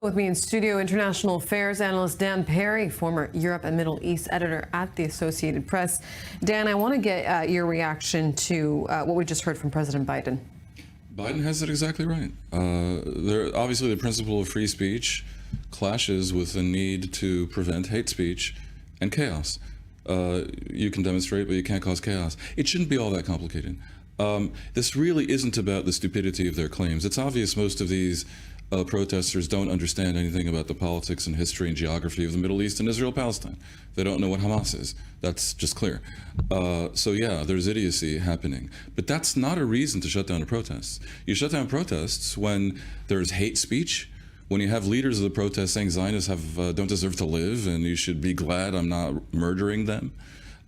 With me in studio, international affairs analyst Dan Perry, former Europe and Middle East editor at the Associated Press. Dan, I want to get your reaction to what we just heard from President Biden. Biden has it exactly right. Obviously, the principle of free speech clashes with the need to prevent hate speech and chaos. You can demonstrate, but you can't cause chaos. It shouldn't be all that complicated. This really isn't about the stupidity of their claims. It's obvious most of these protesters don't understand anything about the politics and history and geography of the Middle East and Israel-Palestine. They don't know what Hamas is. That's just clear. So yeah, there's idiocy happening. But that's not a reason to shut down the protests. You shut down protests when there's hate speech, when you have leaders of the protests saying Zionists don't deserve to live and you should be glad I'm not murdering them.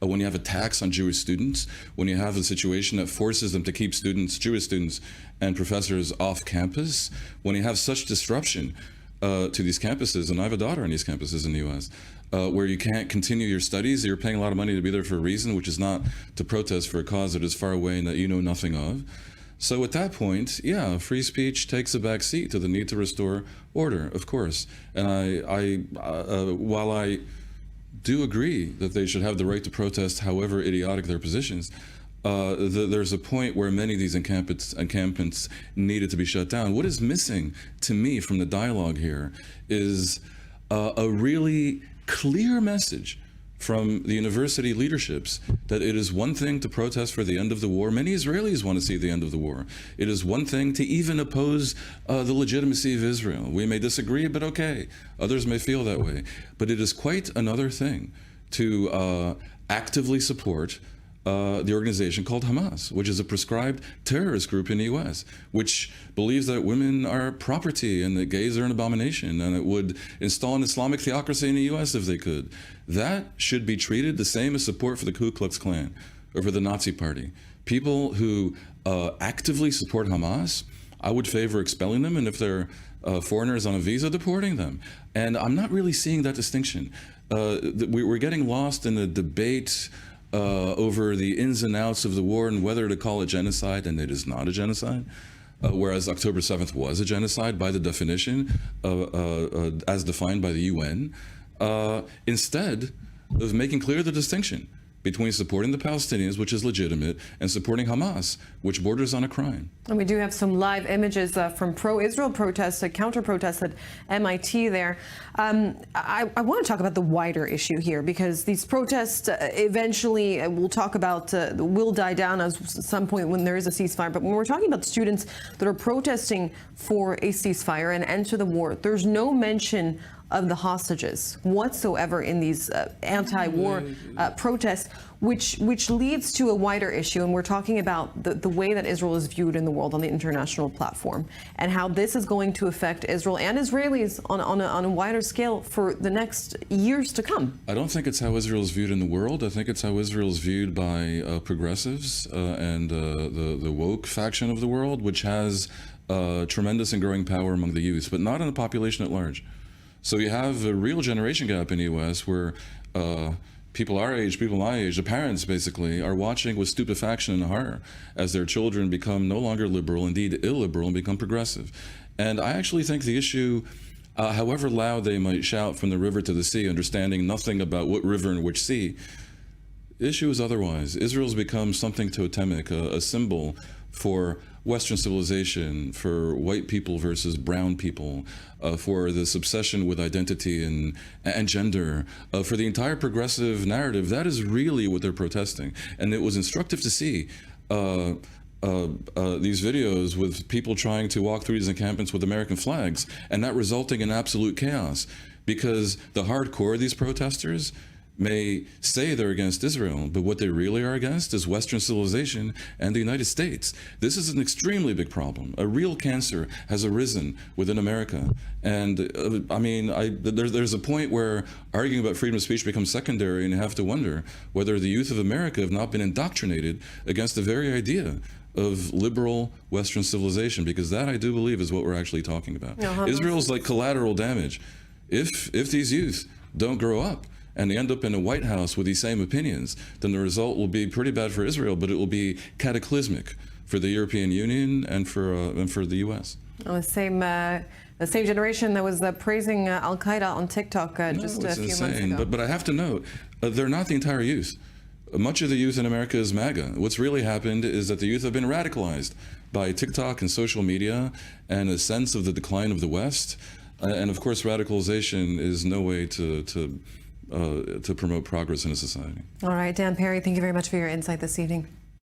When you have attacks on Jewish students, when you have a situation that forces them to keep students, Jewish students and professors off campus, when you have such disruption to these campuses, and I have a daughter on these campuses in the US, where you can't continue your studies, you're paying a lot of money to be there for a reason, which is not to protest for a cause that is far away and that you know nothing of. So at that point, yeah, free speech takes a back seat to the need to restore order, of course. And while I do agree that they should have the right to protest however idiotic their positions, there's a point where many of these encampments needed to be shut down. What is missing to me from the dialogue here is a really clear message from the university leaderships that it is one thing to protest for the end of the war. Many Israelis want to see the end of the war. It is one thing to even oppose the legitimacy of Israel. We may disagree, but okay. Others may feel that way. But it is quite another thing to actively support the organization called Hamas, which is a prescribed terrorist group in the US, which believes that women are property and that gays are an abomination, and it would install an Islamic theocracy in the US if they could. That should be treated the same as support for the Ku Klux Klan or for the Nazi Party. People who actively support Hamas, I would favor expelling them, and if they're foreigners on a visa, deporting them. And I'm not really seeing that distinction. We're getting lost in the debate over the ins and outs of the war and whether to call it genocide, and it is not a genocide, whereas October 7th was a genocide by the definition, as defined by the UN, instead of making clear the distinction between supporting the Palestinians, which is legitimate, and supporting Hamas, which borders on a crime. And we do have some live images from pro-Israel protests, counter-protests at MIT there. I want to talk about the wider issue here, because these protests eventually, we'll talk about, will die down at some point when there is a ceasefire. But when we're talking about students that are protesting for a ceasefire and end to the war, there's no mention of the hostages whatsoever in these anti-war protests, which leads to a wider issue. And we're talking about the way that Israel is viewed in the world on the international platform, and how this is going to affect Israel and Israelis on a wider scale for the next years to come. I don't think it's how Israel is viewed in the world. I think it's how Israel is viewed by progressives and the woke faction of the world, which has tremendous and growing power among the youth, but not in the population at large. So you have a real generation gap in the U.S. where people our age, people my age, the parents basically, are watching with stupefaction and horror as their children become no longer liberal, indeed illiberal, and become progressive. And I actually think the issue, however loud they might shout from the river to the sea, understanding nothing about what river and which sea, the issue is otherwise. Israel's become something totemic, a symbol for Western civilization, for white people versus brown people, for this obsession with identity and gender, for the entire progressive narrative. That is really what they're protesting. And it was instructive to see these videos with people trying to walk through these encampments with American flags, and that resulting in absolute chaos, because the hardcore of these protesters may say they're against Israel, but what they really are against is Western civilization and the United States. This is an extremely big problem. A real cancer has arisen within America. And there's a point where arguing about freedom of speech becomes secondary, and you have to wonder whether the youth of America have not been indoctrinated against the very idea of liberal Western civilization, because that, I do believe, is what we're actually talking about. Israel's like collateral damage. If these youth don't grow up and they end up in a White House with these same opinions, then the result will be pretty bad for Israel, but it will be cataclysmic for the European Union and for the U.S. Oh, the same generation that was praising Al Qaeda on TikTok just a few months ago. But I have to note, they're not the entire youth. Much of the youth in America is MAGA. What's really happened is that the youth have been radicalized by TikTok and social media and a sense of the decline of the West. And of course, radicalization is no way to promote progress in a society. All right, Dan Perry, thank you very much for your insight this evening.